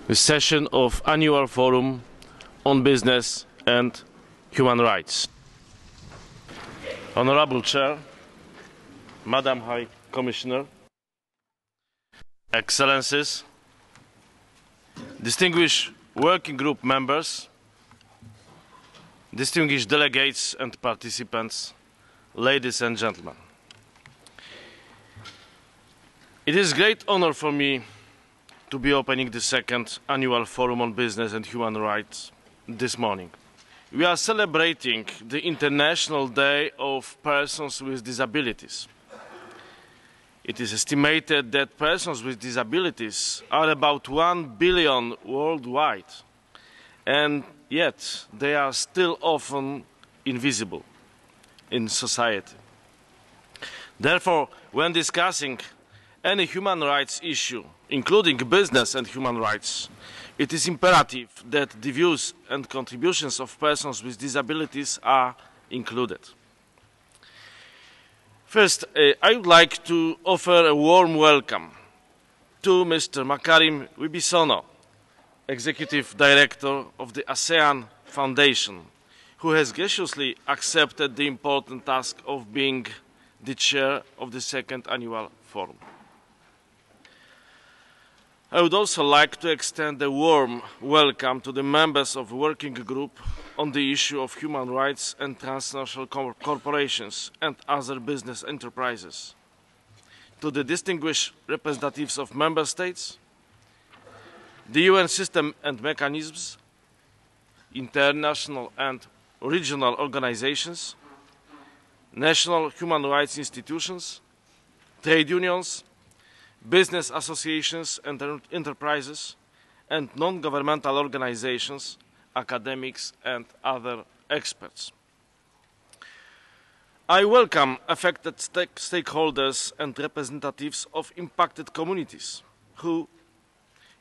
the session of Annual Forum on Business and Human Rights. Honorable Chair, Madam High Commissioner, Excellencies, distinguished working group members, distinguished delegates and participants, ladies and gentlemen. It is a great honor for me to be opening the second Annual Forum on Business and Human Rights this morning. We are celebrating the International Day of Persons with Disabilities. It is estimated that persons with disabilities are about 1 billion worldwide, and yet they are still often invisible in society. Therefore, when discussing any human rights issue, including business and human rights, it is imperative that the views and contributions of persons with disabilities are included. First, I would like to offer a warm welcome to Mr. Makarim Wibisono, Executive Director of the ASEAN Foundation, who has graciously accepted the important task of being the chair of the second annual forum. I would also like to extend a warm welcome to the members of the working group on the issue of human rights and transnational corporations and other business enterprises, to the distinguished representatives of member states, the UN system and mechanisms, international and regional organizations, national human rights institutions, trade unions, business associations and enterprises, and non-governmental organizations, academics and other experts. I welcome affected stakeholders and representatives of impacted communities who,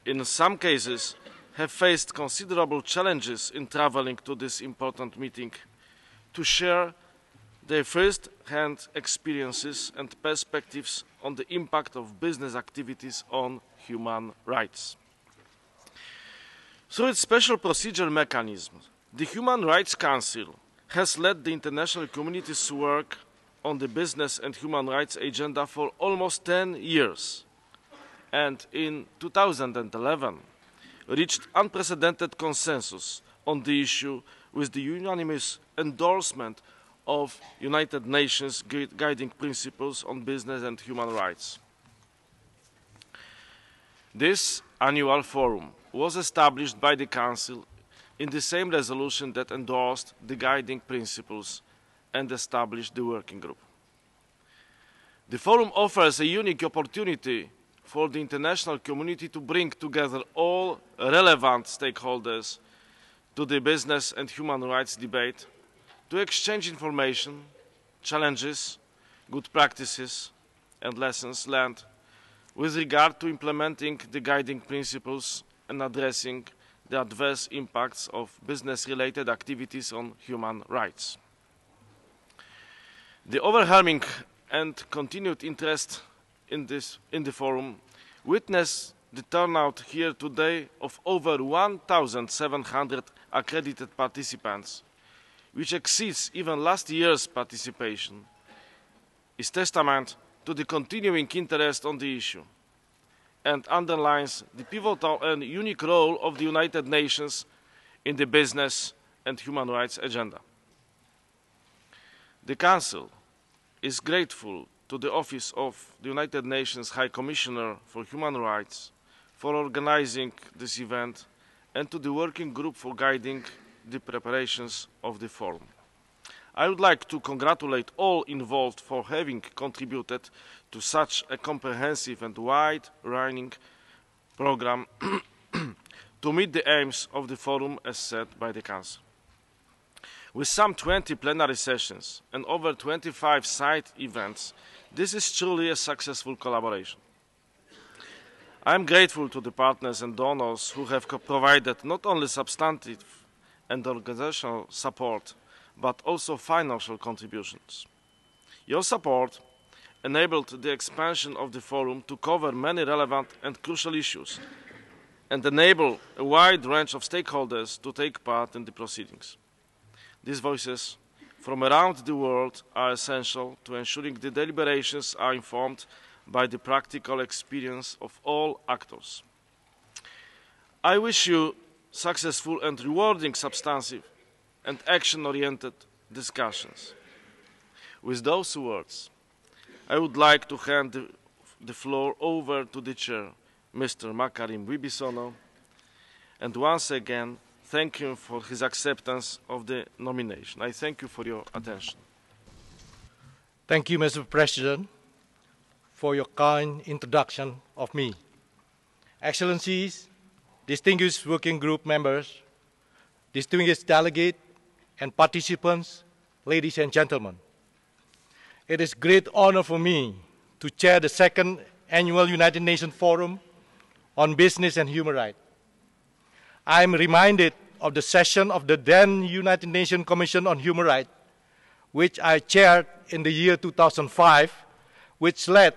in some cases, have faced considerable challenges in traveling to this important meeting to share their first-hand experiences and perspectives on the impact of business activities on human rights. Through its special procedure mechanism, the Human Rights Council has led the international community's work on the business and human rights agenda for almost 10 years, and in 2011 reached unprecedented consensus on the issue with the unanimous endorsement of United Nations Guiding Principles on Business and Human Rights. This annual forum was established by the Council in the same resolution that endorsed the guiding principles and established the working group. The forum offers a unique opportunity for the international community to bring together all relevant stakeholders to the business and human rights debate, to exchange information, challenges, good practices, and lessons learned with regard to implementing the guiding principles and addressing the adverse impacts of business-related activities on human rights. The overwhelming and continued interest in the forum witness the turnout here today of over 1,700 accredited participants, which exceeds even last year's participation, is testament to the continuing interest on the issue and underlines the pivotal and unique role of the United Nations in the business and human rights agenda. The Council is grateful to the Office of the United Nations High Commissioner for Human Rights for organizing this event and to the working group for guiding the preparations of the forum. I would like to congratulate all involved for having contributed to such a comprehensive and wide-ranging program to meet the aims of the forum as set by the Council. With some 20 plenary sessions and over 25 side events, this is truly a successful collaboration. I am grateful to the partners and donors who have provided not only substantive and organizational support, but also financial contributions. Your support enabled the expansion of the forum to cover many relevant and crucial issues, and enable a wide range of stakeholders to take part in the proceedings. These voices from around the world are essential to ensuring the deliberations are informed by the practical experience of all actors. I wish you successful and rewarding, substantive and action-oriented discussions. With those words, I would like to hand the floor over to the Chair, Mr. Makarim Wibisono, and once again, thank him for his acceptance of the nomination. I thank you for your attention. Thank you, Mr. President, for your kind introduction of me. Excellencies, distinguished working group members, distinguished delegates and participants, ladies and gentlemen. It is a great honor for me to chair the second annual United Nations Forum on Business and Human Rights. I am reminded of the session of the then United Nations Commission on Human Rights, which I chaired in the year 2005, which led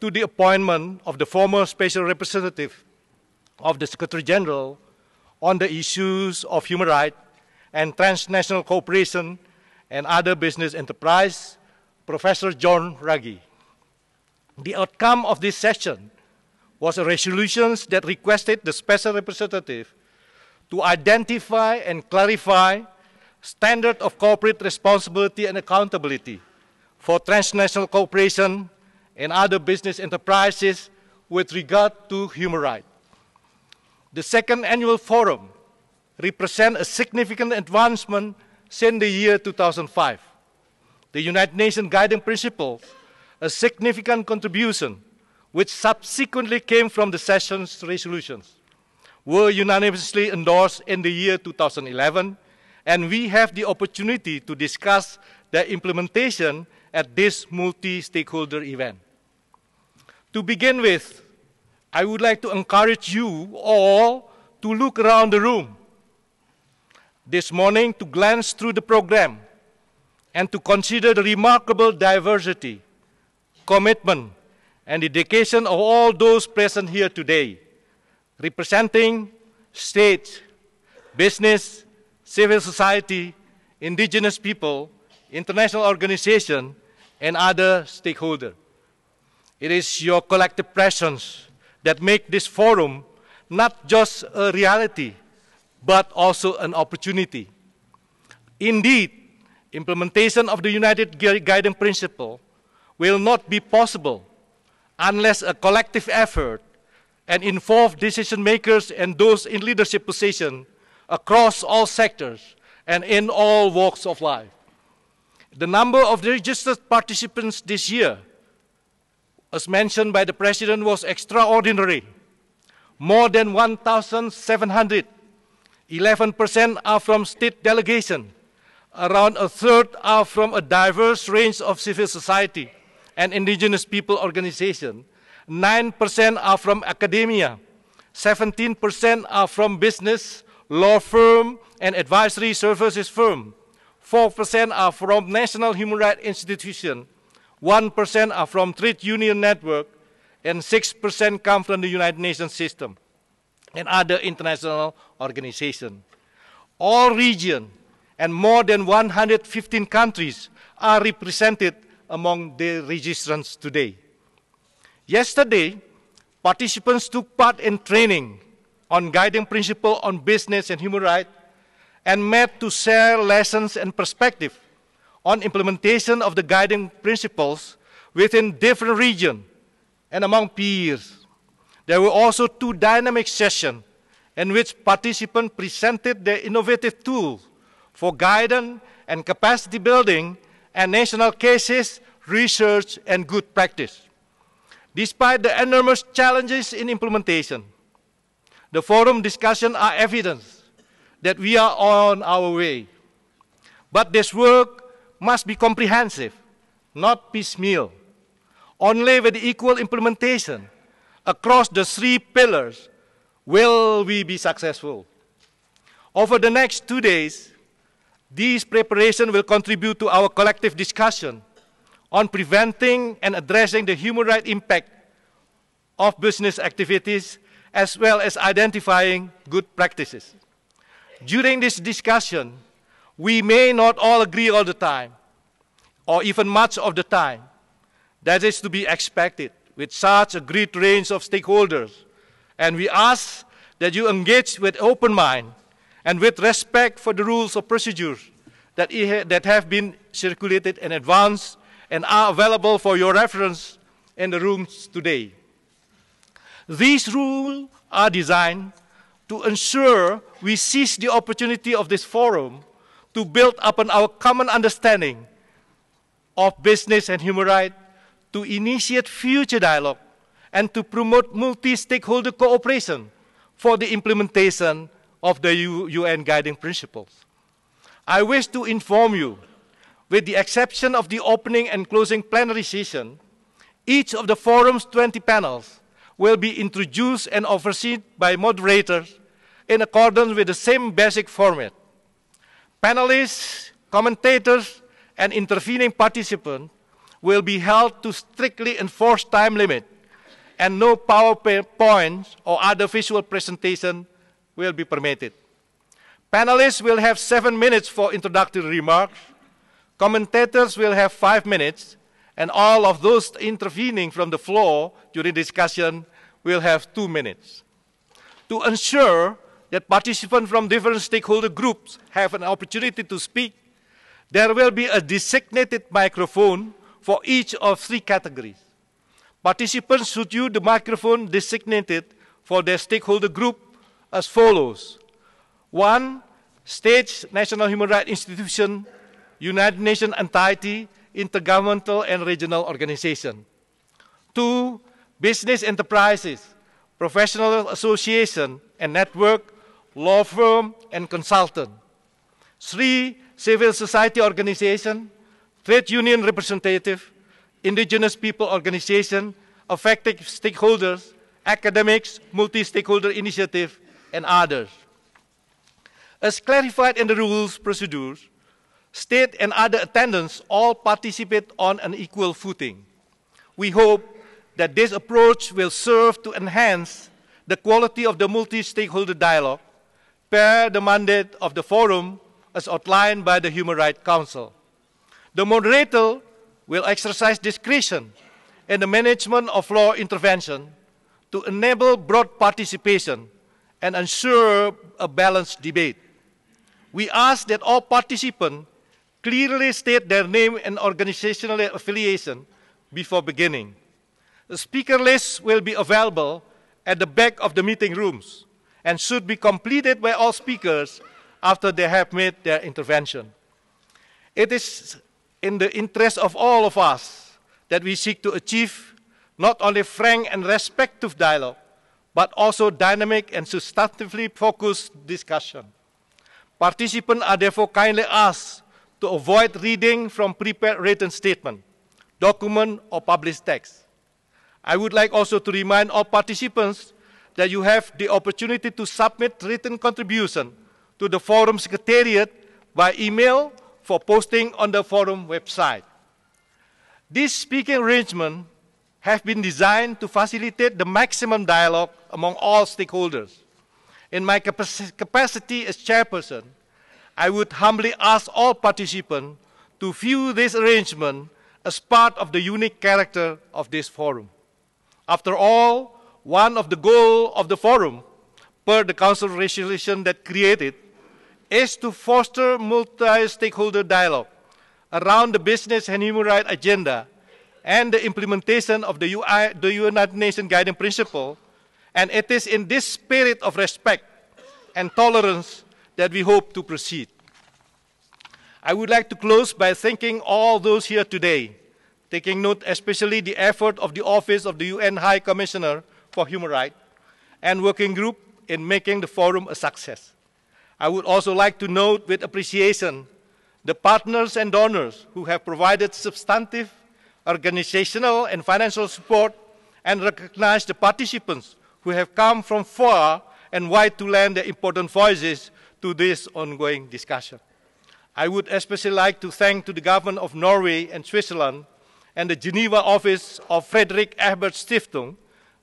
to the appointment of the former Special Representative of the Secretary General on the issues of human rights and transnational cooperation and other business enterprise, Professor John Ruggie. The outcome of this session was a resolution that requested the Special Representative to identify and clarify standards of corporate responsibility and accountability for transnational cooperation and other business enterprises with regard to human rights. The second annual forum represents a significant advancement since the year 2005. The United Nations Guiding Principles, a significant contribution which subsequently came from the session's resolutions, were unanimously endorsed in the year 2011, and we have the opportunity to discuss their implementation at this multi-stakeholder event. To begin with, I would like to encourage you all to look around the room this morning, to glance through the program and to consider the remarkable diversity, commitment, and dedication of all those present here today, representing states, business, civil society, indigenous people, international organizations, and other stakeholders. It is your collective presence that make this forum not just a reality, but also an opportunity. Indeed, implementation of the United Guiding Principle will not be possible unless a collective effort and involved decision makers and those in leadership positions across all sectors and in all walks of life. The number of registered participants this year, as mentioned by the President, was extraordinary. More than 1,700. 11% are from state delegation. Around a third are from a diverse range of civil society and indigenous people organizations. 9% are from academia. 17% are from business, law firm, and advisory services firm. 4% are from national human rights institutions. 1% are from trade union network, and 6% come from the United Nations system and other international organizations. All regions and more than 115 countries are represented among the registrants today. Yesterday, participants took part in training on guiding principles on business and human rights and met to share lessons and perspective on implementation of the guiding principles within different regions and among peers. There were also 2 dynamic sessions in which participants presented their innovative tools for guidance and capacity building and national cases, research, and good practice. Despite the enormous challenges in implementation, the forum discussions are evidence that we are on our way. But this work must be comprehensive, not piecemeal. Only with equal implementation across the 3 pillars will we be successful. Over the next 2 days, these preparations will contribute to our collective discussion on preventing and addressing the human rights impact of business activities as well as identifying good practices. During this discussion, we may not all agree all the time, or even much of the time. That is to be expected with such a great range of stakeholders. And we ask that you engage with open mind and with respect for the rules of procedures that have been circulated in advance and are available for your reference in the rooms today. These rules are designed to ensure we seize the opportunity of this forum to build upon our common understanding of business and human rights, to initiate future dialogue, and to promote multi-stakeholder cooperation for the implementation of the UN guiding principles. I wish to inform you, with the exception of the opening and closing plenary session, each of the forum's 20 panels will be introduced and overseen by moderators in accordance with the same basic format. Panelists, commentators, and intervening participants will be held to strictly enforce time limit, and no PowerPoints or other visual presentation will be permitted. Panelists will have 7 minutes for introductory remarks. Commentators will have 5 minutes, and all of those intervening from the floor during discussion will have 2 minutes. To ensure that participants from different stakeholder groups have an opportunity to speak, there will be a designated microphone for each of 3 categories. Participants should use the microphone designated for their stakeholder group as follows. 1, states, national human rights institution, United Nations entity, intergovernmental and regional organization. 2, business enterprises, professional association and network, law firm and consultant. 3, civil society organization, trade union representative, indigenous people organization, affected stakeholders, academics, multi-stakeholder initiative, and others. As clarified in the rules procedures, state and other attendants all participate on an equal footing. We hope that this approach will serve to enhance the quality of the multi-stakeholder dialogue per the mandate of the forum as outlined by the Human Rights Council. The moderator will exercise discretion in the management of law intervention to enable broad participation and ensure a balanced debate. We ask that all participants clearly state their name and organizational affiliation before beginning. The speaker list will be available at the back of the meeting rooms and should be completed by all speakers after they have made their intervention. It is in the interest of all of us that we seek to achieve not only frank and respectful dialogue, but also dynamic and substantively focused discussion. Participants are therefore kindly asked to avoid reading from prepared written statement, document, or published text. I would like also to remind all participants that you have the opportunity to submit written contribution to the forum secretariat by email for posting on the forum website. These speaking arrangements have been designed to facilitate the maximum dialogue among all stakeholders. In my capacity as chairperson, I would humbly ask all participants to view this arrangement as part of the unique character of this forum. After all, one of the goals of the forum, per the Council resolution that created, is to foster multi-stakeholder dialogue around the business and human rights agenda and the implementation of the United Nations Guiding Principle, and it is in this spirit of respect and tolerance that we hope to proceed. I would like to close by thanking all those here today, taking note especially the effort of the Office of the UN High Commissioner for Human Rights and working group in making the forum a success. I would also like to note with appreciation the partners and donors who have provided substantive, organizational, and financial support, and recognize the participants who have come from far and wide to lend their important voices to this ongoing discussion. I would especially like to thank the government of Norway and Switzerland and the Geneva office of Frederick Ebert Stiftung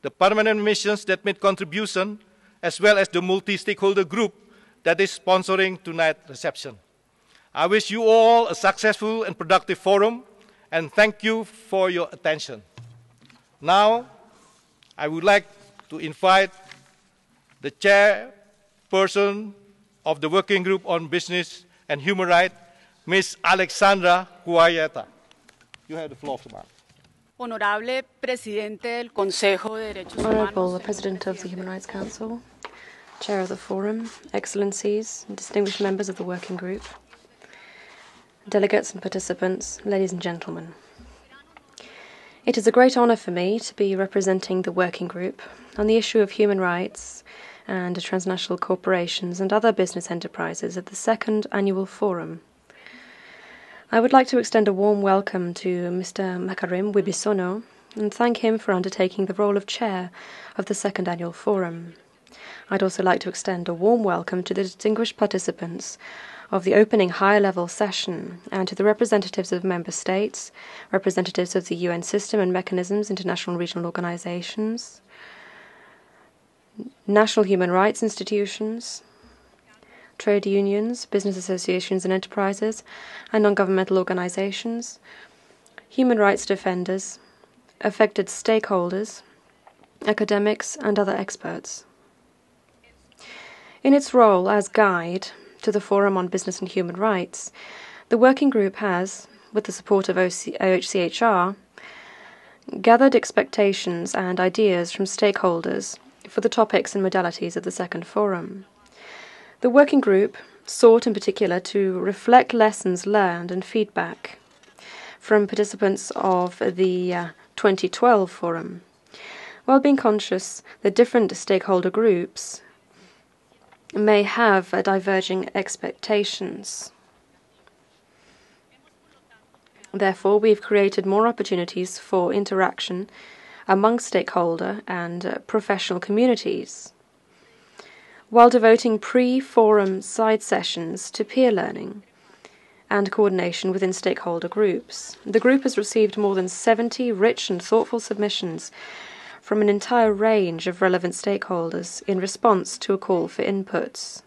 the permanent missions that made contribution, as well as the multi-stakeholder group that is sponsoring tonight's reception. I wish you all a successful and productive forum, and thank you for your attention. Now, I would like to invite the chairperson of the Working Group on Business and Human Rights, Ms. Alexandra Guáqueta. You have the floor, ma'am. Honorable Presidente del Consejo de Derechos Humanos. Honorable President of the Human Rights Council, Chair of the Forum, Excellencies, distinguished members of the Working Group, delegates and participants, ladies and gentlemen. It is a great honor for me to be representing the Working Group on the issue of human rights and transnational corporations and other business enterprises at the second annual forum. I would like to extend a warm welcome to Mr. Makarim Wibisono and thank him for undertaking the role of chair of the second annual forum. I'd also like to extend a warm welcome to the distinguished participants of the opening higher-level session and to the representatives of member states, representatives of the UN system and mechanisms, international and regional organizations, national human rights institutions, trade unions, business associations and enterprises, and non-governmental organizations, human rights defenders, affected stakeholders, academics, and other experts. In its role as guide to the Forum on Business and Human Rights, the Working Group has, with the support of OHCHR, gathered expectations and ideas from stakeholders for the topics and modalities of the second forum. The Working Group sought in particular to reflect lessons learned and feedback from participants of the 2012 forum, while being conscious that different stakeholder groups may have diverging expectations. Therefore, we've created more opportunities for interaction among stakeholder and professional communities, while devoting pre-forum side sessions to peer learning and coordination within stakeholder groups. The group has received more than 70 rich and thoughtful submissions from an entire range of relevant stakeholders in response to a call for inputs.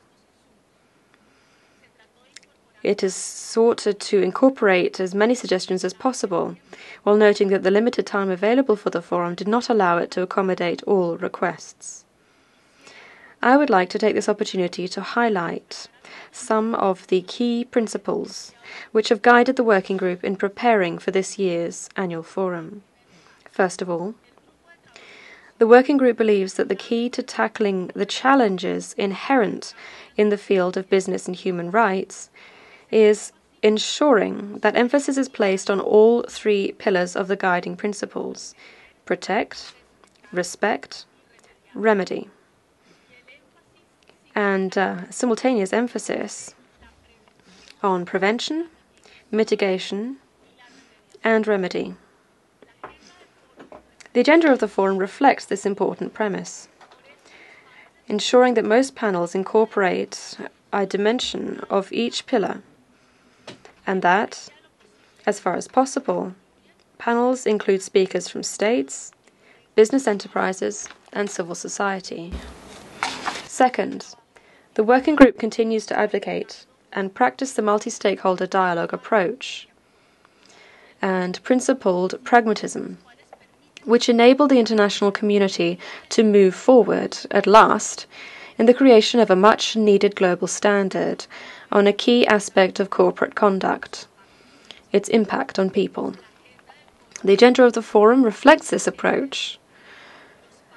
It has sought to incorporate as many suggestions as possible, while noting that the limited time available for the forum did not allow it to accommodate all requests. I would like to take this opportunity to highlight some of the key principles which have guided the Working Group in preparing for this year's annual forum. First of all, the Working Group believes that the key to tackling the challenges inherent in the field of business and human rights is ensuring that emphasis is placed on all three pillars of the guiding principles: protect, respect, remedy, and simultaneous emphasis on prevention, mitigation, and remedy. The agenda of the forum reflects this important premise, ensuring that most panels incorporate a dimension of each pillar, and that, as far as possible, panels include speakers from states, business enterprises, and civil society. Second, the Working Group continues to advocate and practice the multi-stakeholder dialogue approach and principled pragmatism, which enable the international community to move forward at last in the creation of a much-needed global standard on a key aspect of corporate conduct: its impact on people. The agenda of the forum reflects this approach,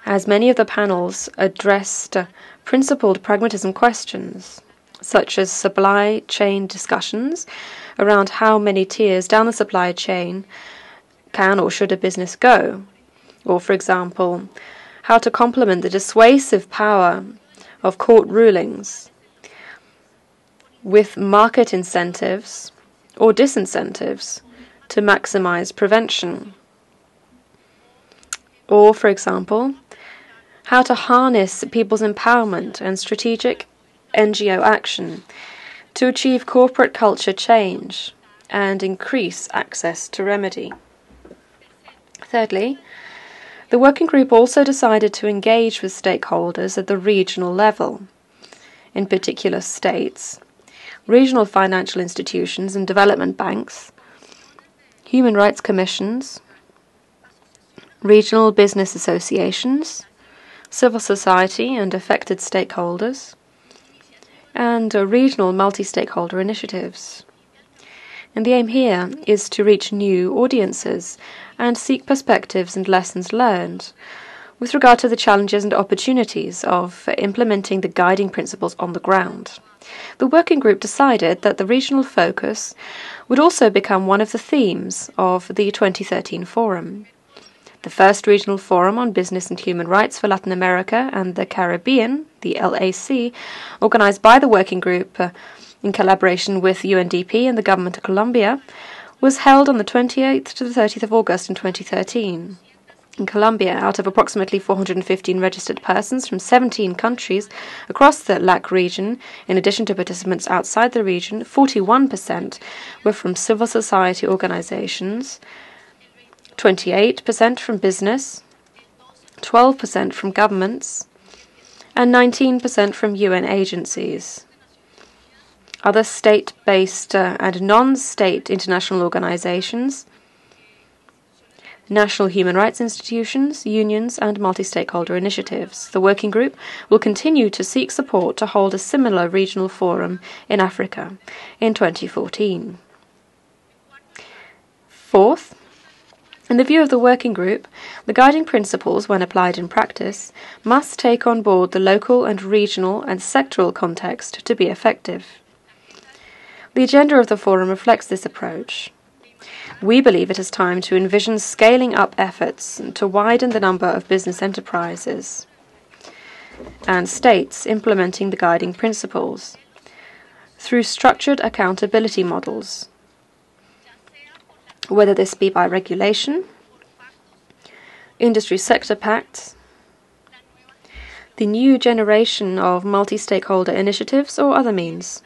as many of the panels addressed principled pragmatism questions, such as supply chain discussions around how many tiers down the supply chain can or should a business go, or, for example, how to complement the dissuasive power of court rulings with market incentives or disincentives to maximize prevention. Or, for example, how to harness people's empowerment and strategic NGO action to achieve corporate culture change and increase access to remedy. Thirdly, The working group also decided to engage with stakeholders at the regional level, in particular states, regional financial institutions and development banks, human rights commissions, regional business associations, civil society and affected stakeholders, and regional multi-stakeholder initiatives. And the aim here is to reach new audiences and seek perspectives and lessons learned with regard to the challenges and opportunities of implementing the guiding principles on the ground. The working group decided that the regional focus would also become one of the themes of the 2013 forum. The first regional forum on business and human rights for Latin America and the Caribbean, the LAC, organized by the working group in collaboration with UNDP and the government of Colombia, was held on the 28th to the 30th of August in 2013. In Colombia, out of approximately 415 registered persons from 17 countries across the LAC region, in addition to participants outside the region, 41% were from civil society organizations, 28% from business, 12% from governments, and 19% from UN agencies. Other state-based and non-state international organizations, national human rights institutions, unions, and multi-stakeholder initiatives. The working group will continue to seek support to hold a similar regional forum in Africa in 2014. Fourth, in the view of the working group, the guiding principles, when applied in practice, must take on board the local and regional and sectoral context to be effective. The agenda of the forum reflects this approach. We believe it is time to envision scaling up efforts to widen the number of business enterprises and states implementing the guiding principles through structured accountability models, whether this be by regulation, industry sector pacts, the new generation of multi-stakeholder initiatives, or other means.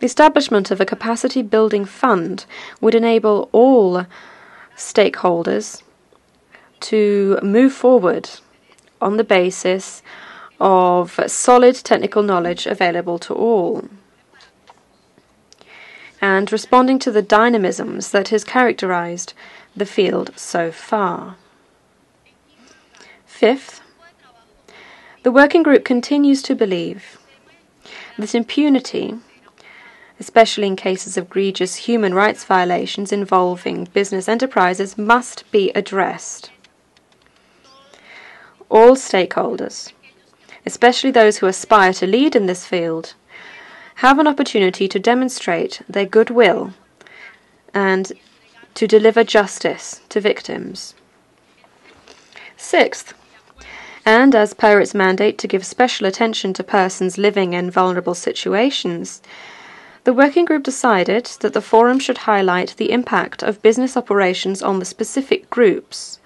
The establishment of a capacity-building fund would enable all stakeholders to move forward on the basis of solid technical knowledge available to all, and responding to the dynamisms that has characterized the field so far. Fifth, the working group continues to believe that impunity, especially in cases of egregious human rights violations involving business enterprises, must be addressed. All stakeholders, especially those who aspire to lead in this field, have an opportunity to demonstrate their goodwill and to deliver justice to victims. Sixth, and as per its mandate to give special attention to persons living in vulnerable situations, the working group decided that the forum should highlight the impact of business operations on the specific groups,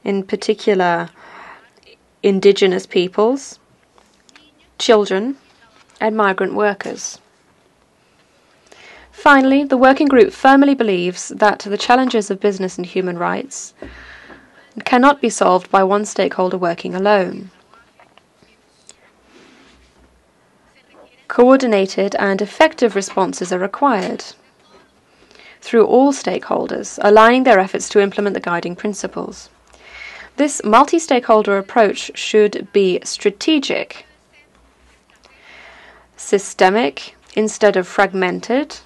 in particular indigenous peoples, children, and migrant workers. Finally, the working group firmly believes that the challenges of business and human rights cannot be solved by one stakeholder working alone. Coordinated and effective responses are required through all stakeholders, aligning their efforts to implement the guiding principles. This multi-stakeholder approach should be strategic, systemic instead of fragmented.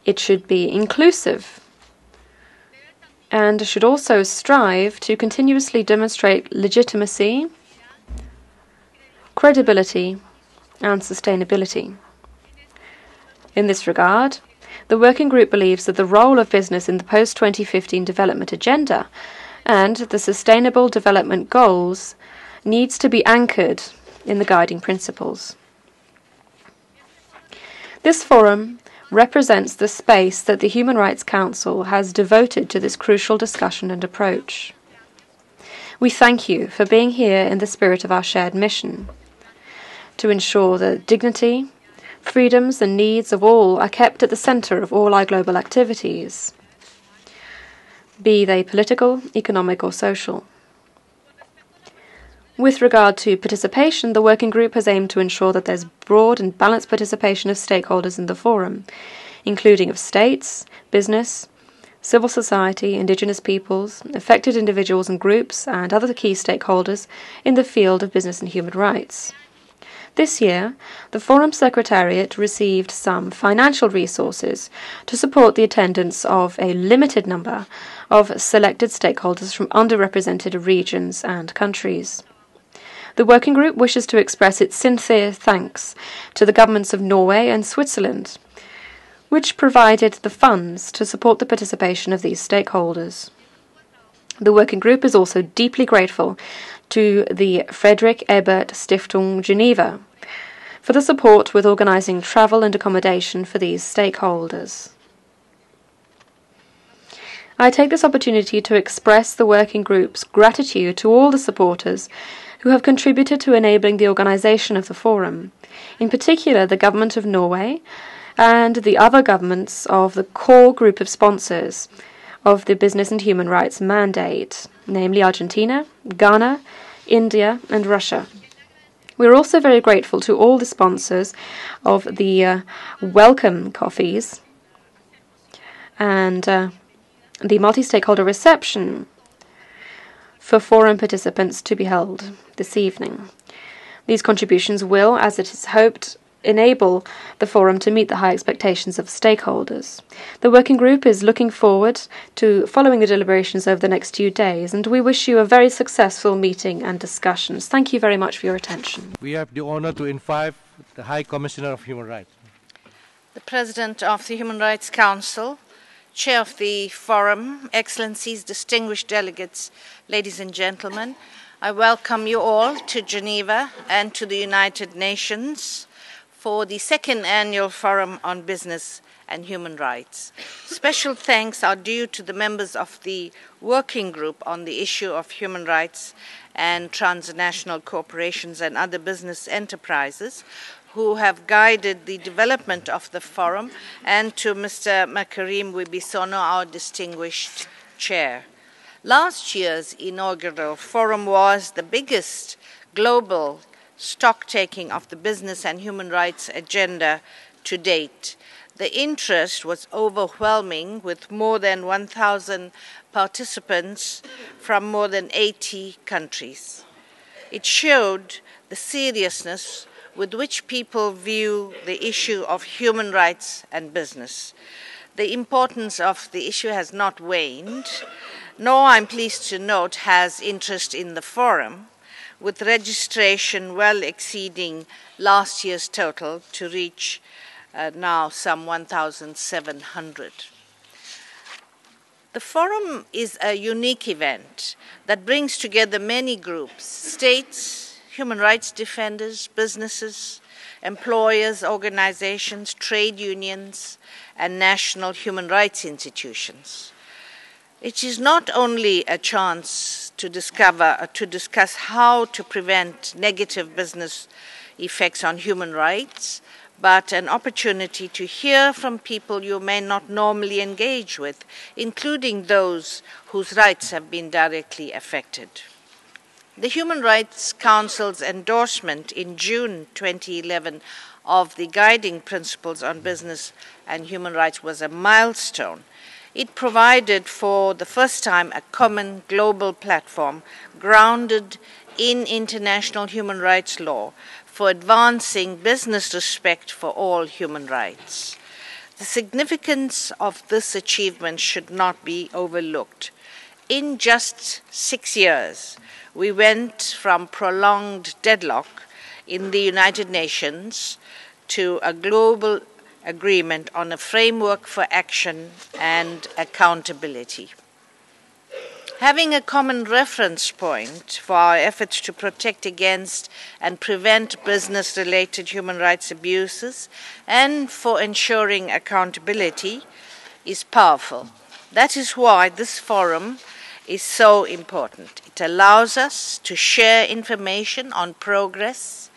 It should be inclusive and should also strive to continuously demonstrate legitimacy, credibility, and sustainability. In this regard, the working group believes that the role of business in the post-2015 development agenda and the Sustainable Development Goals needs to be anchored in the guiding principles. This forum represents the space that the Human Rights Council has devoted to this crucial discussion and approach. We thank you for being here in the spirit of our shared mission to ensure that dignity, freedoms and needs of all are kept at the center of all our global activities. be they political, economic or social. With regard to participation, the working group has aimed to ensure that there's broad and balanced participation of stakeholders in the forum, including of states, business, civil society, indigenous peoples, affected individuals and groups, and other key stakeholders in the field of business and human rights. This year, the Forum Secretariat received some financial resources to support the attendance of a limited number of selected stakeholders from underrepresented regions and countries. The working group wishes to express its sincere thanks to the governments of Norway and Switzerland, which provided the funds to support the participation of these stakeholders. The working group is also deeply grateful to the Friedrich Ebert Stiftung Geneva for the support with organising travel and accommodation for these stakeholders. I take this opportunity to express the working group's gratitude to all the supporters who have contributed to enabling the organisation of the forum, in particular the Government of Norway and the other governments of the core group of sponsors of the Business and Human Rights Mandate, namely Argentina, Ghana, India and Russia. We are also very grateful to all the sponsors of the welcome coffees and the multi-stakeholder reception for forum participants to be held this evening. These contributions will, as it is hoped, enable the forum to meet the high expectations of stakeholders. The working group is looking forward to following the deliberations over the next few days, and we wish you a very successful meeting and discussions. Thank you very much for your attention. We have the honor to invite the High Commissioner of Human Rights. The President of the Human Rights Council, Chair of the Forum, Excellencies, distinguished delegates, ladies and gentlemen, I welcome you all to Geneva and to the United Nations for the second annual Forum on Business and Human Rights. Special thanks are due to the members of the Working Group on the issue of human rights and transnational corporations and other business enterprises who have guided the development of the forum, and to Mr. Makarim Wibisono, our distinguished chair. Last year's inaugural forum was the biggest global stock-taking of the business and human rights agenda to date. The interest was overwhelming, with more than 1,000 participants from more than 80 countries. It showed the seriousness with which people view the issue of human rights and business. The importance of the issue has not waned, nor, I'm pleased to note, has interest in the forum, with registration well exceeding last year's total to reach now some 1,700. The forum is a unique event that brings together many groups, states, human rights defenders, businesses, employers, organizations, trade unions, and national human rights institutions. It is not only a chance to discuss how to prevent negative business effects on human rights, but an opportunity to hear from people you may not normally engage with, including those whose rights have been directly affected. The Human Rights Council's endorsement in June 2011 of the guiding principles on business and human rights was a milestone. It provided for the first time a common global platform grounded in international human rights law for advancing business respect for all human rights. The significance of this achievement should not be overlooked. In just 6 years, we went from prolonged deadlock in the United Nations to a global agreement on a framework for action and accountability. Having a common reference point for our efforts to protect against and prevent business-related human rights abuses and for ensuring accountability is powerful. That is why this forum is so important. It allows us to share information on progress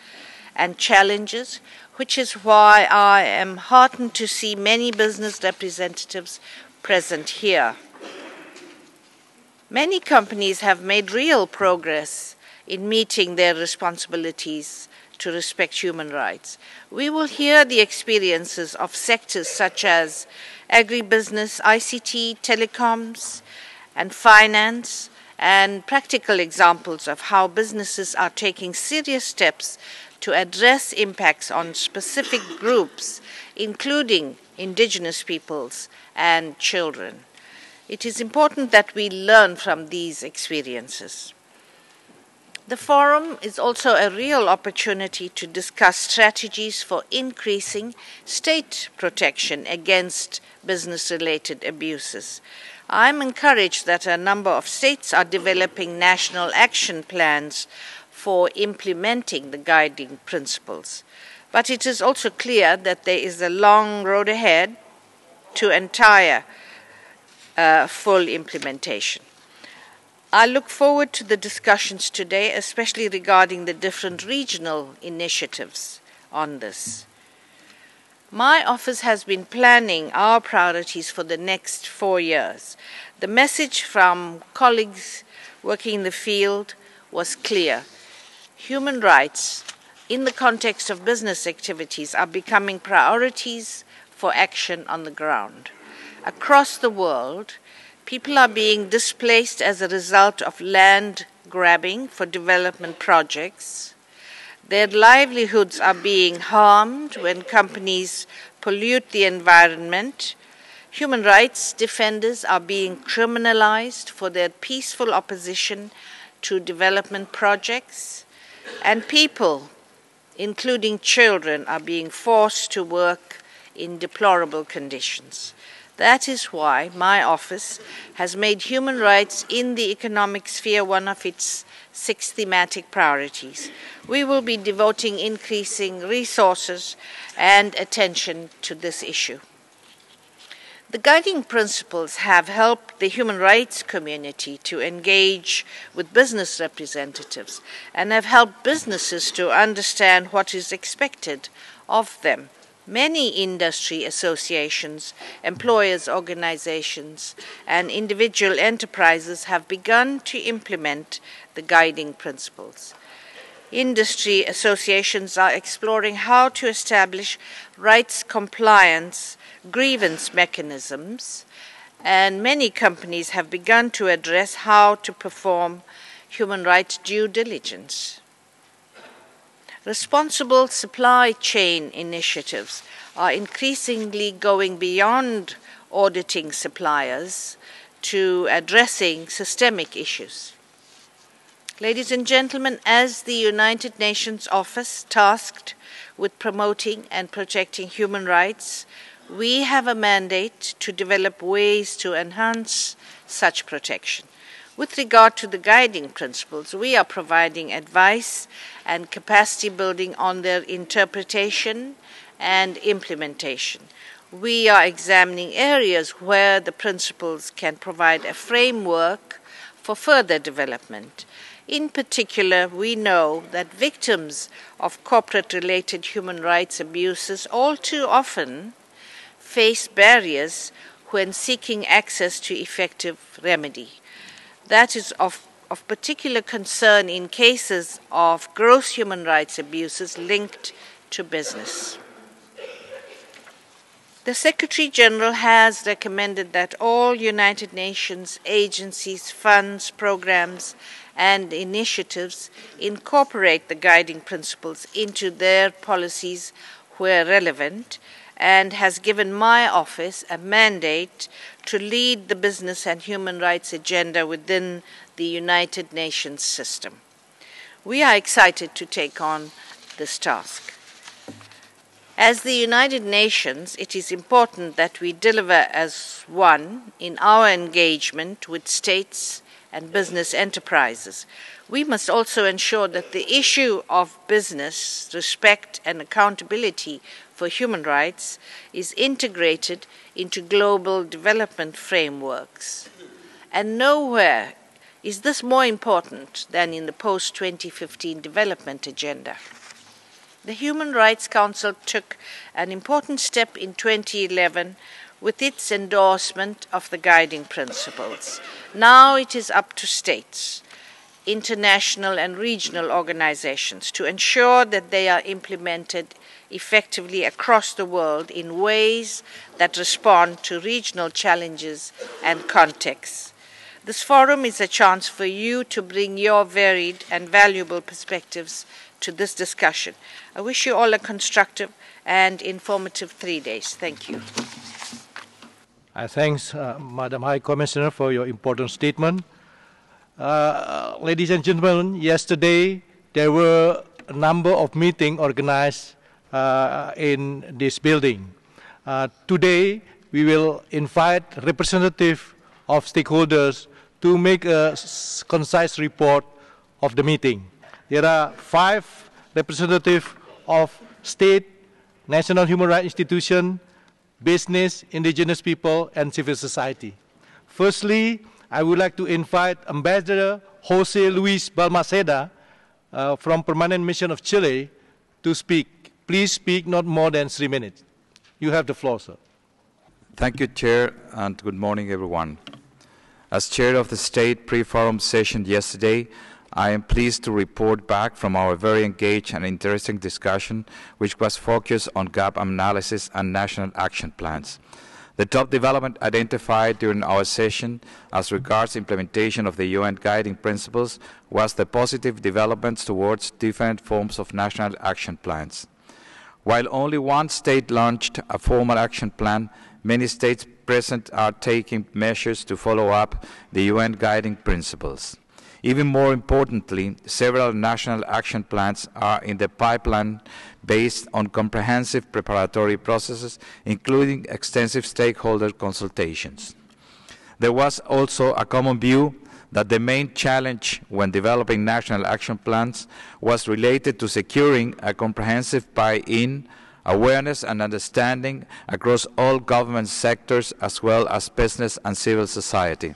and challenges, which is why I am heartened to see many business representatives present here. Many companies have made real progress in meeting their responsibilities to respect human rights. We will hear the experiences of sectors such as agribusiness, ICT, telecoms, and finance, and practical examples of how businesses are taking serious steps to address impacts on specific groups, including indigenous peoples and children. It is important that we learn from these experiences. The forum is also a real opportunity to discuss strategies for increasing state protection against business-related abuses. I'm encouraged that a number of states are developing national action plans for implementing the guiding principles. But it is also clear that there is a long road ahead to entire full implementation. I look forward to the discussions today, especially regarding the different regional initiatives on this. My office has been planning our priorities for the next 4 years. The message from colleagues working in the field was clear. Human rights in the context of business activities are becoming priorities for action on the ground. Across the world, people are being displaced as a result of land grabbing for development projects. Their livelihoods are being harmed when companies pollute the environment. Human rights defenders are being criminalized for their peaceful opposition to development projects. And people, including children, are being forced to work in deplorable conditions. That is why my office has made human rights in the economic sphere one of its 6 thematic priorities. We will be devoting increasing resources and attention to this issue. The guiding principles have helped the human rights community to engage with business representatives and have helped businesses to understand what is expected of them. Many industry associations, employers' organizations, and individual enterprises have begun to implement the guiding principles. Industry associations are exploring how to establish rights compliance grievance mechanisms, and many companies have begun to address how to perform human rights due diligence. Responsible supply chain initiatives are increasingly going beyond auditing suppliers to addressing systemic issues. Ladies and gentlemen, as the United Nations Office tasked with promoting and protecting human rights, we have a mandate to develop ways to enhance such protection. With regard to the guiding principles, we are providing advice and capacity building on their interpretation and implementation. We are examining areas where the principles can provide a framework for further development. In particular, we know that victims of corporate-related human rights abuses all too often face barriers when seeking access to effective remedy. That is of particular concern in cases of gross human rights abuses linked to business. The Secretary General has recommended that all United Nations agencies, funds, programs, and initiatives incorporate the guiding principles into their policies where relevant, and has given my office a mandate to lead the business and human rights agenda within the United Nations system. We are excited to take on this task. As the United Nations, it is important that we deliver as one in our engagement with states and business enterprises. We must also ensure that the issue of business, respect, and accountability for human rights is integrated into global development frameworks. And nowhere is this more important than in the post-2015 development agenda. The Human Rights Council took an important step in 2011 with its endorsement of the guiding principles. Now it is up to states, international and regional organizations to ensure that they are implemented effectively across the world in ways that respond to regional challenges and contexts. This forum is a chance for you to bring your varied and valuable perspectives to this discussion. I wish you all a constructive and informative 3 days. Thank you. I thank Madam High Commissioner for your important statement. Ladies and gentlemen, yesterday there were a number of meetings organized in this building. Today we will invite representatives of stakeholders to make a concise report of the meeting. There are 5 representatives of state, national human rights institutions, business, indigenous people, and civil society. Firstly, I would like to invite Ambassador Jose Luis Balmaceda from Permanent Mission of Chile to speak. Please speak not more than 3 minutes. You have the floor, sir. Thank you, Chair, and good morning, everyone. As Chair of the State Pre-Forum session yesterday, I am pleased to report back from our very engaged and interesting discussion, which was focused on gap analysis and national action plans. The top development identified during our session as regards implementation of the UN guiding principles was the positive developments towards different forms of national action plans. While only one state launched a formal action plan, many states present are taking measures to follow up the UN guiding principles. Even more importantly, several national action plans are in the pipeline based on comprehensive preparatory processes, including extensive stakeholder consultations. There was also a common view that the main challenge when developing national action plans was related to securing a comprehensive buy-in, awareness and understanding across all government sectors as well as business and civil society.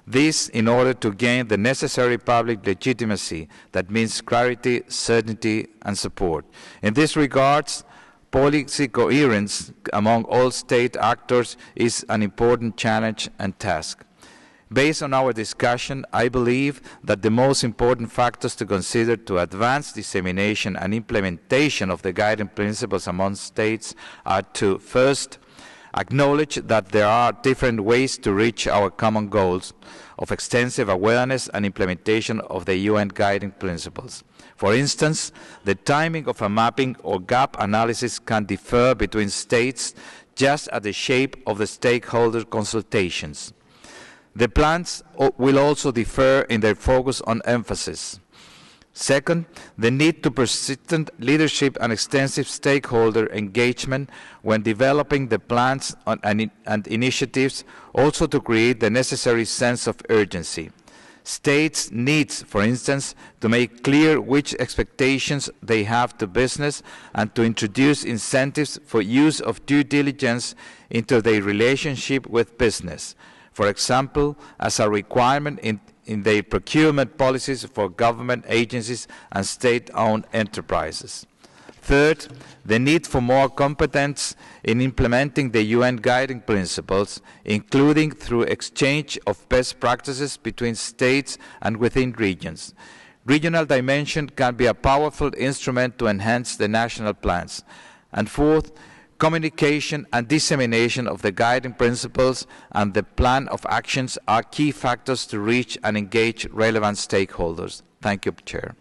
This in order to gain the necessary public legitimacy, that means clarity, certainty and support. In this regards, policy coherence among all state actors is an important challenge and task. Based on our discussion, I believe that the most important factors to consider to advance dissemination and implementation of the guiding principles among states are to, first, acknowledge that there are different ways to reach our common goals of extensive awareness and implementation of the UN guiding principles. For instance, the timing of a mapping or gap analysis can differ between states just as the shape of the stakeholder consultations. The plans will also differ in their focus on emphasis. Second, the need to persistent leadership and extensive stakeholder engagement when developing the plans and initiatives, also to create the necessary sense of urgency. States need, for instance, to make clear which expectations they have to business and to introduce incentives for use of due diligence into their relationship with business. For example, as a requirement in their procurement policies for government agencies and state-owned enterprises. Third, the need for more competence in implementing the UN guiding principles, including through exchange of best practices between states and within regions. Regional dimension can be a powerful instrument to enhance the national plans. And fourth, communication and dissemination of the guiding principles and the plan of actions are key factors to reach and engage relevant stakeholders. Thank you, Chair.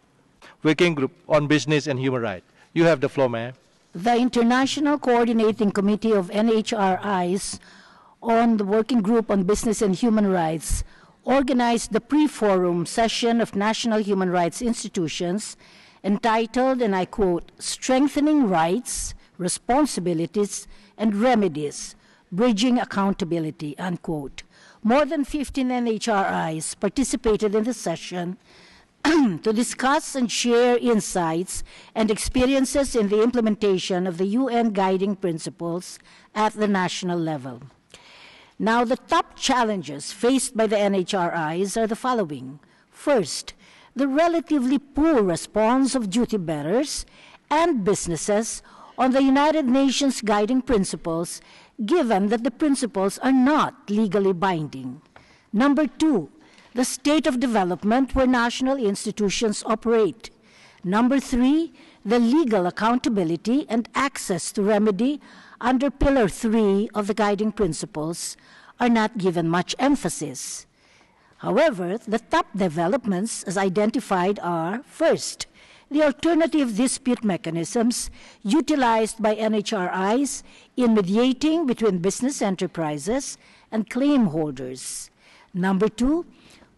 Working Group on Business and Human Rights. You have the floor, ma'am. The International Coordinating Committee of NHRIs on the Working Group on Business and Human Rights organized the pre-forum session of national human rights institutions entitled, and I quote, "Strengthening Rights, Responsibilities and Remedies, Bridging Accountability," unquote. More than 15 NHRIs participated in the session to discuss and share insights and experiences in the implementation of the UN guiding principles at the national level. Now, the top challenges faced by the NHRIs are the following. First, the relatively poor response of duty bearers and businesses on the United Nations guiding principles, given that the principles are not legally binding. Number 2, the state of development where national institutions operate. Number 3, the legal accountability and access to remedy under Pillar 3 of the guiding principles are not given much emphasis. However, the top developments as identified are, first, the alternative dispute mechanisms utilized by NHRIs in mediating between business enterprises and claim holders. Number 2,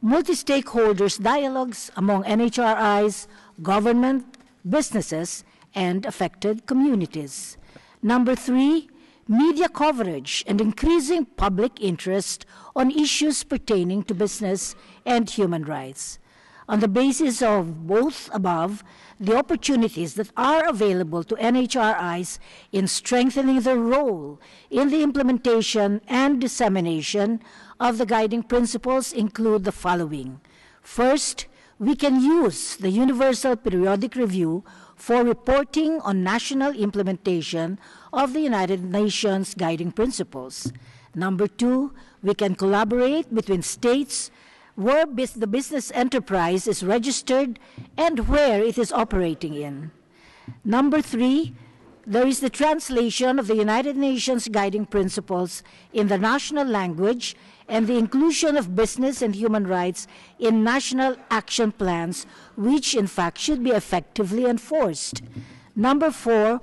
multi-stakeholders dialogues among NHRIs, government, businesses, and affected communities. Number 3, media coverage and increasing public interest on issues pertaining to business and human rights. On the basis of both above, the opportunities that are available to NHRIs in strengthening their role in the implementation and dissemination of the guiding principles include the following. First, we can use the Universal Periodic Review for reporting on national implementation of the United Nations guiding principles. Number 2, we can collaborate between states where the business enterprise is registered and where it is operating in. Number 3, there is the translation of the United Nations guiding principles in the national language and the inclusion of business and human rights in national action plans, which in fact should be effectively enforced. Number 4,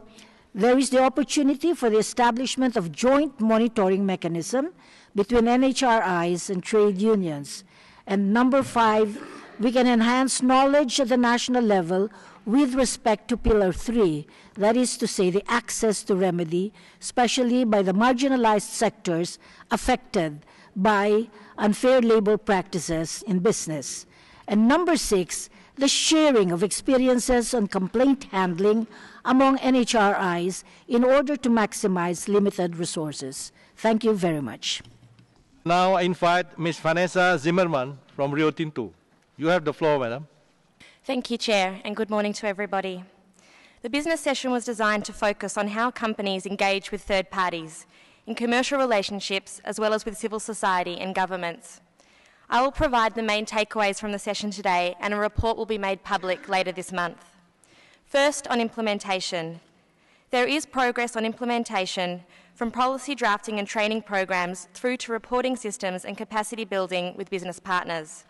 there is the opportunity for the establishment of joint monitoring mechanism between NHRIs and trade unions. And number 5, we can enhance knowledge at the national level with respect to Pillar 3, that is to say the access to remedy, especially by the marginalized sectors affected by unfair labor practices in business. And number 6, the sharing of experiences on complaint handling among NHRIs in order to maximize limited resources. Thank you very much. Now I invite Ms. Vanessa Zimmerman from Rio Tinto. You have the floor, madam. Thank you, Chair, and good morning to everybody. The business session was designed to focus on how companies engage with third parties in commercial relationships as well as with civil society and governments. I will provide the main takeaways from the session today, and a report will be made public later this month. First, on implementation. There is progress on implementation from policy drafting and training programs through to reporting systems and capacity building with business partners.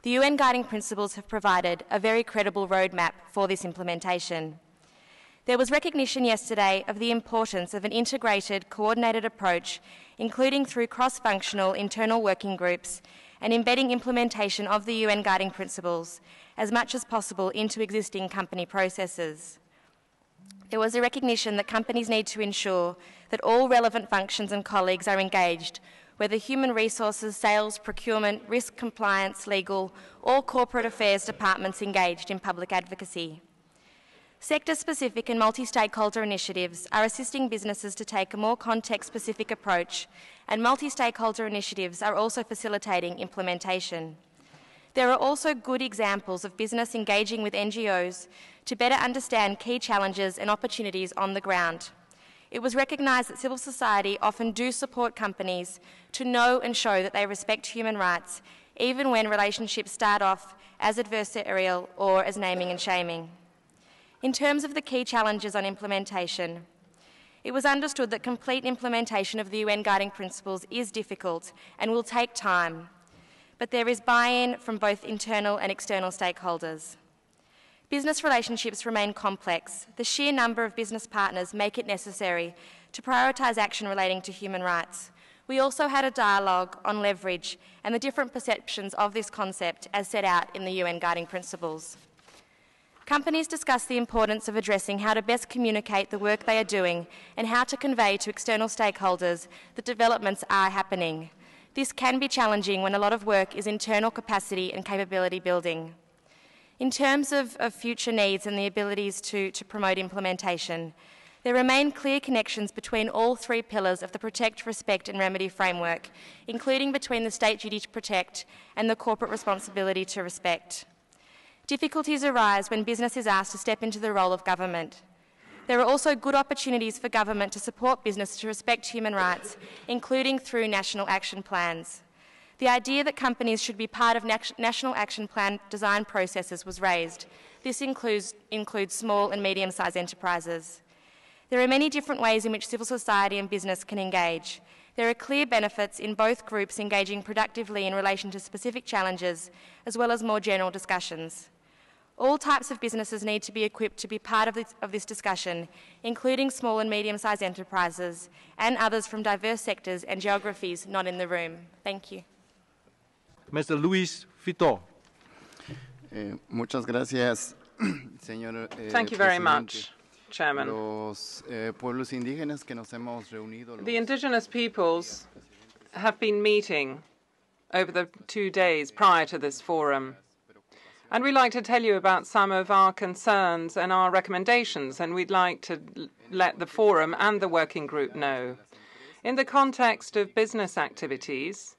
The UN Guiding Principles have provided a very credible roadmap for this implementation. There was recognition yesterday of the importance of an integrated, coordinated approach, including through cross-functional internal working groups and embedding implementation of the UN Guiding Principles as much as possible into existing company processes. There was a recognition that companies need to ensure that all relevant functions and colleagues are engaged, whether human resources, sales, procurement, risk compliance, legal, or corporate affairs departments engaged in public advocacy. Sector-specific and multi-stakeholder initiatives are assisting businesses to take a more context-specific approach, and multi-stakeholder initiatives are also facilitating implementation. There are also good examples of business engaging with NGOs to better understand key challenges and opportunities on the ground. It was recognised that civil society often do support companies to know and show that they respect human rights, even when relationships start off as adversarial or as naming and shaming. In terms of the key challenges on implementation, it was understood that complete implementation of the UN Guiding Principles is difficult and will take time, but there is buy-in from both internal and external stakeholders. Business relationships remain complex. The sheer number of business partners make it necessary to prioritise action relating to human rights. We also had a dialogue on leverage and the different perceptions of this concept as set out in the UN Guiding Principles. Companies discuss the importance of addressing how to best communicate the work they are doing and how to convey to external stakeholders that developments are happening. This can be challenging when a lot of work is internal capacity and capability building. In terms of future needs and the abilities to promote implementation, there remain clear connections between all three pillars of the Protect, Respect and Remedy framework, including between the state duty to protect and the corporate responsibility to respect. Difficulties arise when business is asked to step into the role of government. There are also good opportunities for government to support business to respect human rights, including through national action plans. The idea that companies should be part of national action plan design processes was raised. This includes small and medium-sized enterprises. There are many different ways in which civil society and business can engage. There are clear benefits in both groups engaging productively in relation to specific challenges, as well as more general discussions. All types of businesses need to be equipped to be part of this discussion, including small and medium-sized enterprises and others from diverse sectors and geographies not in the room. Thank you. Mr. Luis Fito. Muchas gracias, señor Thank you very much, Chairman. Pueblos indígenas que nos hemos reunido. The indigenous peoples have been meeting over the 2 days prior to this forum. And we'd like to tell you about some of our concerns and our recommendations, and we'd like to let the forum and the working group know. In the context of business activities,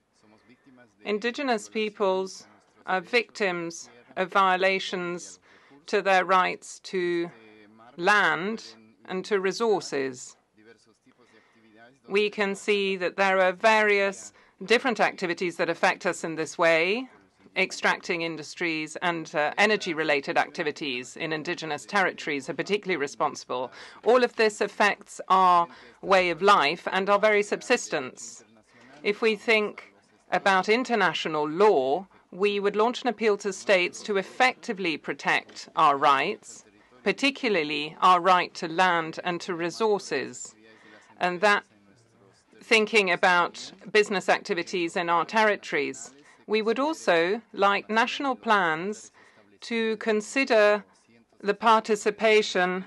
indigenous peoples are victims of violations to their rights to land and to resources. We can see that there are various different activities that affect us in this way. Extracting industries and energy-related activities in indigenous territories are particularly responsible. All of this affects our way of life and our very subsistence. If we think about international law, we would launch an appeal to states to effectively protect our rights, particularly our right to land and to resources, and that thinking about business activities in our territories. We would also like national plans to consider the participation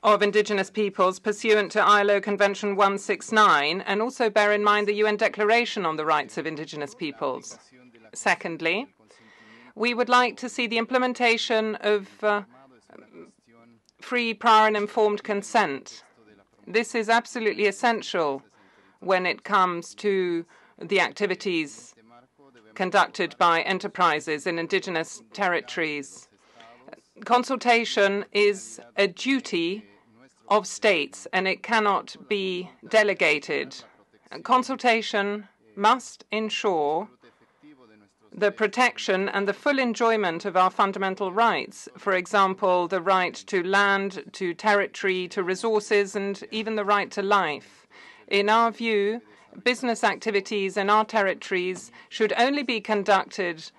of indigenous peoples pursuant to ILO Convention 169 and also bear in mind the UN Declaration on the Rights of Indigenous Peoples. Secondly, we would like to see the implementation of free, prior and informed consent. This is absolutely essential when it comes to the activities conducted by enterprises in indigenous territories. Consultation is a duty of states, and it cannot be delegated. Consultation must ensure the protection and the full enjoyment of our fundamental rights, for example, the right to land, to territory, to resources, and even the right to life. In our view, business activities in our territories should only be conducted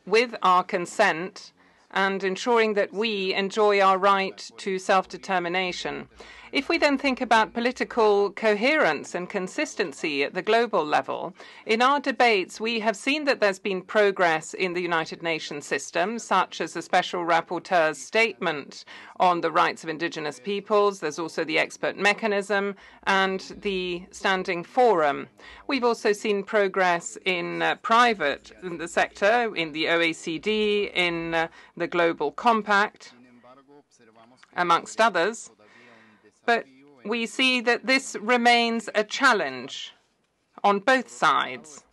with our consent and ensuring that we enjoy our right to self-determination. If we then think about political coherence and consistency at the global level, in our debates we have seen that there's been progress in the United Nations system, such as the Special Rapporteur's statement on the rights of indigenous peoples. There's also the expert mechanism and the standing forum. We've also seen progress in the sector, in the OECD, in the Global Compact, amongst others. But we see that this remains a challenge on both sides.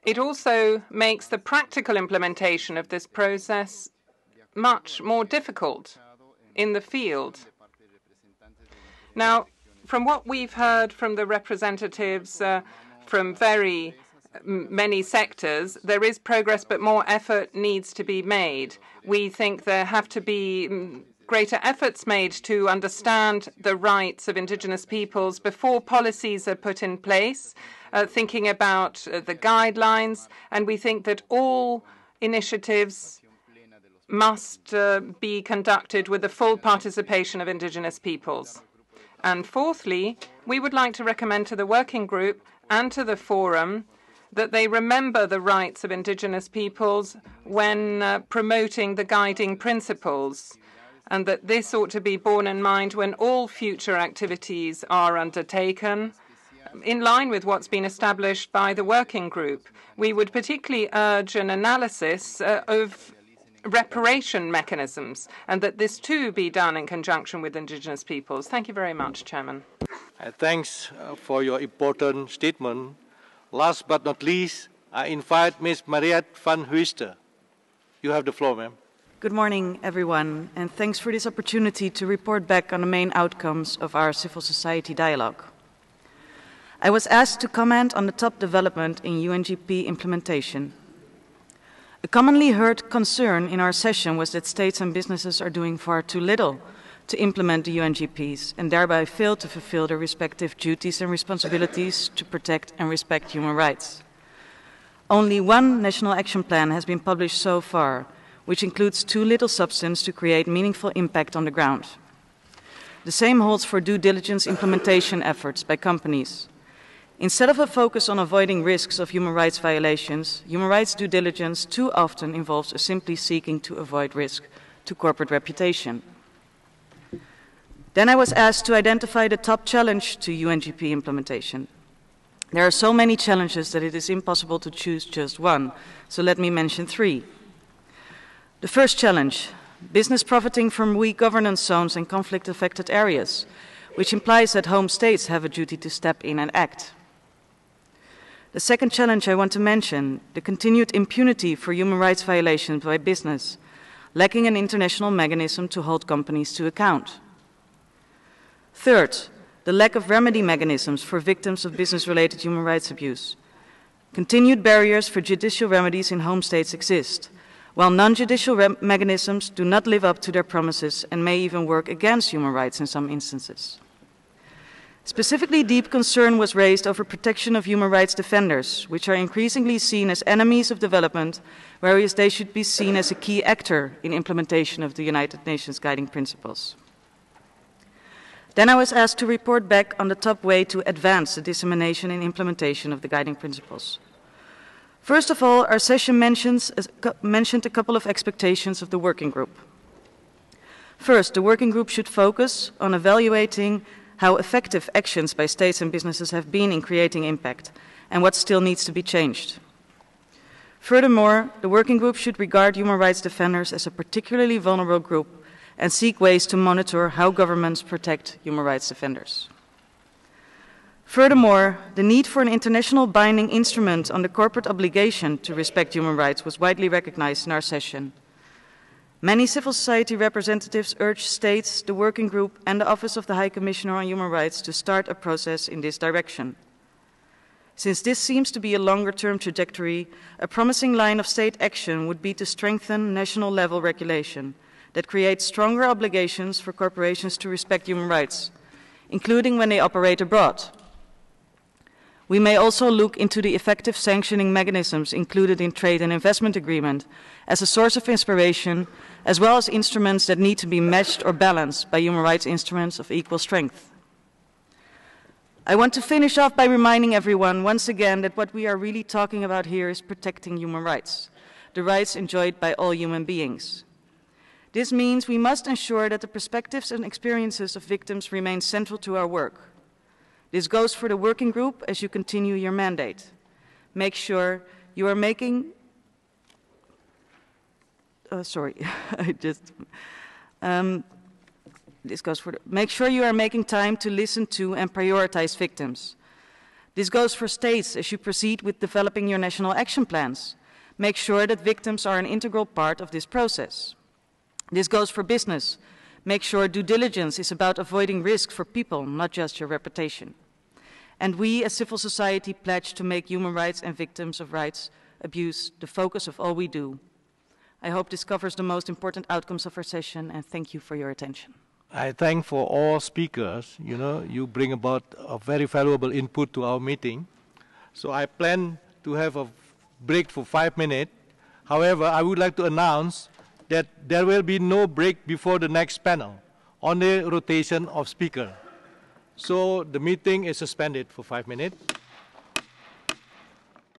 It also makes the practical implementation of this process much more difficult in the field. Now, from what we've heard from the representatives from very many sectors, there is progress, but more effort needs to be made. We think there have to be greater efforts made to understand the rights of indigenous peoples before policies are put in place, thinking about the guidelines, and we think that all initiatives must be conducted with the full participation of indigenous peoples. And fourthly, we would like to recommend to the working group and to the forum that they remember the rights of indigenous peoples when promoting the guiding principles, and that this ought to be borne in mind when all future activities are undertaken, in line with what's been established by the working group. We would particularly urge an analysis of reparation mechanisms, and that this too be done in conjunction with indigenous peoples. Thank you very much, Chairman. Thanks for your important statement. Last but not least, I invite Ms. Mariette van Huister. You have the floor, ma'am. Good morning, everyone, and thanks for this opportunity to report back on the main outcomes of our civil society dialogue. I was asked to comment on the top development in UNGP implementation. A commonly heard concern in our session was that states and businesses are doing far too little to implement the UNGPs and thereby fail to fulfill their respective duties and responsibilities to protect and respect human rights. Only one national action plan has been published so far, which includes too little substance to create meaningful impact on the ground. The same holds for due diligence implementation efforts by companies. Instead of a focus on avoiding risks of human rights violations, human rights due diligence too often involves simply seeking to avoid risk to corporate reputation. Then I was asked to identify the top challenge to UNGP implementation. There are so many challenges that it is impossible to choose just one, so let me mention three. The first challenge, business profiting from weak governance zones and conflict-affected areas, which implies that home states have a duty to step in and act. The second challenge I want to mention, the continued impunity for human rights violations by business, lacking an international mechanism to hold companies to account. Third, the lack of remedy mechanisms for victims of business-related human rights abuse. Continued barriers for judicial remedies in home states exist, while non-judicial mechanisms do not live up to their promises and may even work against human rights in some instances. Specifically, deep concern was raised over protection of human rights defenders, which are increasingly seen as enemies of development, whereas they should be seen as a key actor in implementation of the United Nations guiding principles. Then I was asked to report back on the top way to advance the dissemination and implementation of the guiding principles. First of all, our session mentioned a couple of expectations of the working group. First, the working group should focus on evaluating how effective actions by states and businesses have been in creating impact and what still needs to be changed. Furthermore, the working group should regard human rights defenders as a particularly vulnerable group and seek ways to monitor how governments protect human rights defenders. Furthermore, the need for an international binding instrument on the corporate obligation to respect human rights was widely recognized in our session. Many civil society representatives urged states, the working group, and the Office of the High Commissioner on Human Rights to start a process in this direction. Since this seems to be a longer-term trajectory, a promising line of state action would be to strengthen national-level regulation that creates stronger obligations for corporations to respect human rights, including when they operate abroad. We may also look into the effective sanctioning mechanisms included in trade and investment agreement as a source of inspiration, as well as instruments that need to be matched or balanced by human rights instruments of equal strength. I want to finish off by reminding everyone once again that what we are really talking about here is protecting human rights, the rights enjoyed by all human beings. This means we must ensure that the perspectives and experiences of victims remain central to our work. This goes for the working group as you continue your mandate. Make sure you are making make sure you are making time to listen to and prioritize victims. This goes for states as you proceed with developing your national action plans. Make sure that victims are an integral part of this process. This goes for business. Make sure due diligence is about avoiding risk for people, not just your reputation. And we as civil society pledge to make human rights and victims of rights abuse the focus of all we do. I hope this covers the most important outcomes of our session, and thank you for your attention. I thank for all speakers. You bring about a very valuable input to our meeting. So I plan to have a break for 5 minutes. However, I would like to announce that there will be no break before the next panel, only rotation of speaker. So the meeting is suspended for 5 minutes.